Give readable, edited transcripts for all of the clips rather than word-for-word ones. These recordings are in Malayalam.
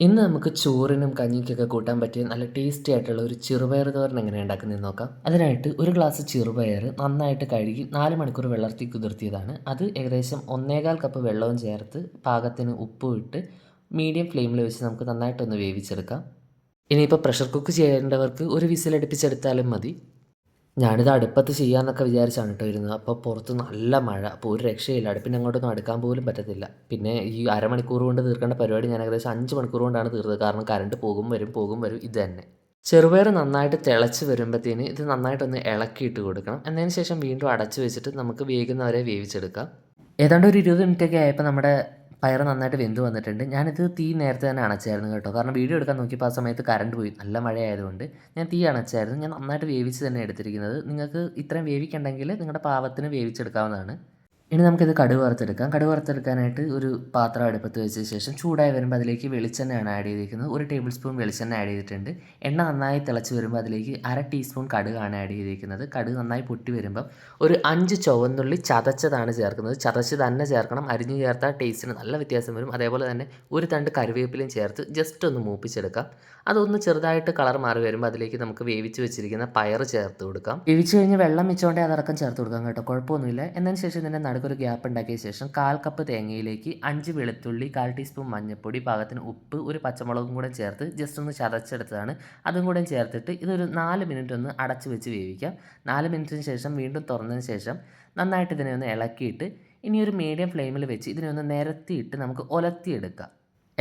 ഇന്ന് നമുക്ക് ചോറിനും കഞ്ഞിക്കൊക്കെ കൂട്ടാൻ പറ്റിയ നല്ല ടേസ്റ്റി ആയിട്ടുള്ള ഒരു ചെറുപയർ തോരൻ എങ്ങനെ ഉണ്ടാക്കുന്നതെന്ന് നോക്കാം. അതിനായിട്ട് ഒരു ഗ്ലാസ് ചെറുപയർ നന്നായിട്ട് കഴുകി 4 മണിക്കൂർ വെള്ളത്തിൽ കുതിർത്തിയതാണ്. അത് ഏകദേശം 1/4 കപ്പ് വെള്ളവും ചേർത്ത് പാകത്തിന് ഉപ്പും ഇട്ട് മീഡിയം ഫ്ലെയിമിൽ വെച്ച് നമുക്ക് നന്നായിട്ടൊന്ന് വേവിച്ചെടുക്കാം. ഇനിയിപ്പോൾ പ്രഷർ കുക്ക് ചെയ്യേണ്ടവർക്ക് ഒരു വിസിലടുപ്പിച്ചെടുത്താലും മതി. ഞാനിത് അടുപ്പത്ത് ചെയ്യാമെന്നൊക്കെ വിചാരിച്ചാണ് കേട്ടോ ഇരുന്നത്. അപ്പോൾ പുറത്ത് നല്ല മഴ. അപ്പോൾ ഒരു രക്ഷയില്ല. അടുപ്പിൻ്റെ അങ്ങോട്ടൊന്നും അടുക്കാൻ പോലും പറ്റത്തില്ല. പിന്നെ ഈ അരമണിക്കൂർ കൊണ്ട് തീർക്കേണ്ട പരിപാടി ഞാൻ ഏകദേശം 5 മണിക്കൂർ കൊണ്ടാണ് തീർത്തത്. കാരണം കറണ്ട് പോകും വരും ഇത് തന്നെ. ചെറുപയർ നന്നായിട്ട് തിളച്ച് വരുമ്പോഴത്തേന് ഇത് നന്നായിട്ടൊന്ന് ഇളക്കിയിട്ട് കൊടുക്കണം. എന്നതിന് ശേഷം വീണ്ടും അടച്ച് വെച്ചിട്ട് നമുക്ക് വേകുന്നവരെ വേവിച്ചെടുക്കാം. ഏതാണ്ട് ഒരു 20 മിനിറ്റൊക്കെ ആയപ്പോൾ നമ്മുടെ പയറ് നന്നായിട്ട് വെന്ത് വന്നിട്ടുണ്ട്. ഞാനിത് തീ നേരത്തെ തന്നെ അണച്ചായിരുന്നു കേട്ടോ. കാരണം വീഡിയോ എടുക്കാൻ നോക്കിയപ്പോൾ ആ സമയത്ത് കറണ്ട് പോയി. നല്ല മഴയായതുകൊണ്ട് ഞാൻ തീ അണച്ചായിരുന്നു. ഞാൻ നന്നായിട്ട് വേവിച്ച് തന്നെ എടുത്തിരിക്കുന്നത്. നിങ്ങൾക്ക് ഇത്രയും വേവിക്കണ്ടെങ്കിൽ നിങ്ങളുടെ പാകത്തിന് വേവിച്ചെടുക്കാവുന്നതാണ്. ഇനി നമുക്കിത് കടുക് വറുത്തെടുക്കാം. കടുക് വറുത്തെടുക്കാനായിട്ട് ഒരു പാത്രം അടുപ്പത്ത് വെച്ച ശേഷം ചൂടായി വരുമ്പോൾ അതിലേക്ക് വെളിച്ചെണ്ണയാണ് ആഡ് ചെയ്തിരിക്കുന്നത്. 1 ടേബിൾ സ്പൂൺ വെളിച്ചെണ്ണ ആഡ് ചെയ്തിട്ടുണ്ട്. എണ്ണ നന്നായി തിളച്ച് വരുമ്പോൾ അതിലേക്ക് 1/2 ടീസ്പൂൺ കടുകാണ് ആഡ് ചെയ്തിരിക്കുന്നത്. കടുക് നന്നായി പൊട്ടി വരുമ്പം ഒരു 5 ചുവന്നുള്ളി ചതച്ചതാണ് ചേർക്കുന്നത്. ചതച്ച് തന്നെ ചേർക്കണം. അരിഞ്ഞ് ചേർത്താൽ ടേസ്റ്റിന് നല്ല വ്യത്യാസം വരും. അതേപോലെ തന്നെ ഒരു തണ്ട് കറിവേപ്പിലയും ചേർത്ത് ജസ്റ്റ് ഒന്ന് മൂപ്പിച്ചെടുക്കാം. അതൊന്ന് ചെറുതായിട്ട് കളർ മാറി വരുമ്പോൾ അതിലേക്ക് നമുക്ക് വേവിച്ച് വെച്ചിരിക്കുന്ന പയർ ചേർത്ത് കൊടുക്കാം. വേവിച്ച് കഴിഞ്ഞ് വെള്ളം വെച്ചുകൊണ്ടേ അതടക്കം ചേർത്ത് കൊടുക്കാം കേട്ടോ, കുഴപ്പമൊന്നുമില്ല. എന്നതിന് ശേഷം ഇതിൻ്റെ നടുക്കൊരു ഗ്യാപ്പ് ഉണ്ടാക്കിയ ശേഷം 1/4 കപ്പ് തേങ്ങയിലേക്ക് 5 വെളുത്തുള്ളി, 1/4 ടീസ്പൂൺ മഞ്ഞൾപ്പൊടി, പാകത്തിന് ഉപ്പ്, ഒരു പച്ചമുളകും കൂടെ ചേർത്ത് ജസ്റ്റ് ഒന്ന് ചതച്ചെടുത്തതാണ്. അതും കൂടെ ചേർത്തിട്ട് ഇതൊരു 4 മിനിറ്റ് ഒന്ന് അടച്ച് വെച്ച് വേവിക്കാം. 4 മിനിറ്റിന് ശേഷം വീണ്ടും തുറന്നതിന് ശേഷം നന്നായിട്ട് ഇതിനെ ഒന്ന് ഇളക്കിയിട്ട് ഇനി ഒരു മീഡിയം ഫ്ലെയിമിൽ വെച്ച് ഇതിനെ ഒന്ന് നിരത്തിയിട്ട് നമുക്ക് ഒലത്തിയെടുക്കാം.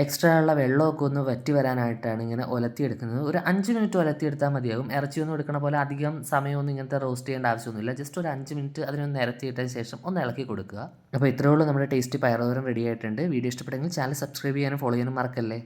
എക്സ്ട്രാ ഉള്ള വെള്ളമൊക്കെ ഒന്ന് വറ്റി വരാനായിട്ടാണ് ഇങ്ങനെ ഒലത്തിയെടുക്കുന്നത്. ഒരു 5 മിനിറ്റ് ഒലത്തിയെടുത്താൽ മതിയാകും. ഇറച്ചിയൊന്നും എടുക്കണ പോലെ അധികം സമയമൊന്നും ഇങ്ങനത്തെ റോസ്റ്റ് ചെയ്യേണ്ട ആവശ്യമൊന്നുമില്ല. ജസ്റ്റ് ഒരു 5 മിനിറ്റ് അതിനൊന്ന് നിരത്തിയിട്ടതിന് ശേഷം ഒന്ന് ഇളക്കി കൊടുക്കുക. അപ്പോൾ ഇത്രയേ ഉള്ളൂ, നമ്മുടെ ടേസ്റ്റി പയറുതോരൻ റെഡി ആയിട്ടുണ്ട്. വീഡിയോ ഇഷ്ടപ്പെട്ടെങ്കിൽ ചാനൽ സബ്സ്ക്രൈബ് ചെയ്യാനും ഫോളോ ചെയ്യാനും മറക്കല്ലേ.